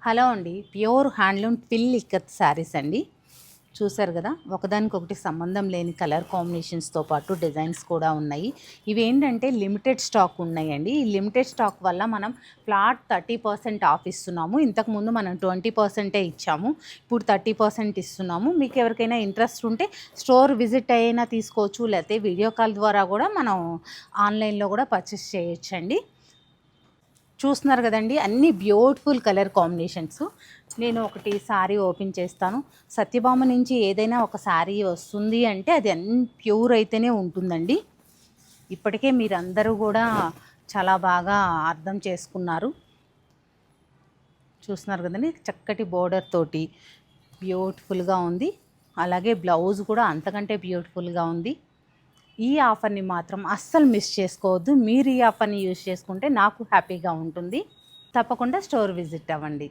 Hello అండి, pure handloom పిల్ ఇక్కత్ శారీస్ అండి. చూసారు కదా, ఒకదానికొకటి సంబంధం లేని కలర్ కాంబినేషన్స్తో పాటు డిజైన్స్ కూడా ఉన్నాయి. ఇవి ఏంటంటే లిమిటెడ్ స్టాక్ ఉన్నాయండి. ఈ లిమిటెడ్ స్టాక్ వల్ల మనం ఫ్లాట్ 30% ఆఫ్ ఇస్తున్నాము. ఇంతకుముందు మనం 20% ఇచ్చాము, ఇప్పుడు 30% ఇస్తున్నాము. మీకు ఎవరికైనా ఇంట్రెస్ట్ ఉంటే స్టోర్ విజిట్ అయినా తీసుకోవచ్చు, లేకపోతే వీడియో కాల్ ద్వారా కూడా మనం ఆన్లైన్లో కూడా పర్చేస్ చేయొచ్చండి. చూస్తున్నారు కదండి, అన్ని బ్యూటిఫుల్ కలర్ కాంబినేషన్స్. నేను ఒకటి శారీ ఓపెన్ చేస్తాను. సత్యభామ నుంచి ఏదైనా ఒక శారీ వస్తుంది అంటే అది అన్ని ప్యూర్ అయితేనే ఉంటుందండి. ఇప్పటికే మీరందరూ కూడా చాలా బాగా అర్థం చేసుకున్నారు. చూస్తున్నారు కదండి, చక్కటి బోర్డర్ తోటి బ్యూటిఫుల్గా ఉంది. అలాగే బ్లౌజ్ కూడా అంతకంటే బ్యూటిఫుల్గా ఉంది. ఈ ఆఫర్ని మాత్రం అస్సలు మిస్ చేసుకోవద్దు. మీరు ఈ ఆఫర్ని యూజ్ చేసుకుంటే నాకు హ్యాపీగా ఉంటుంది. తప్పకుండా స్టోర్ విజిట్ అవ్వండి.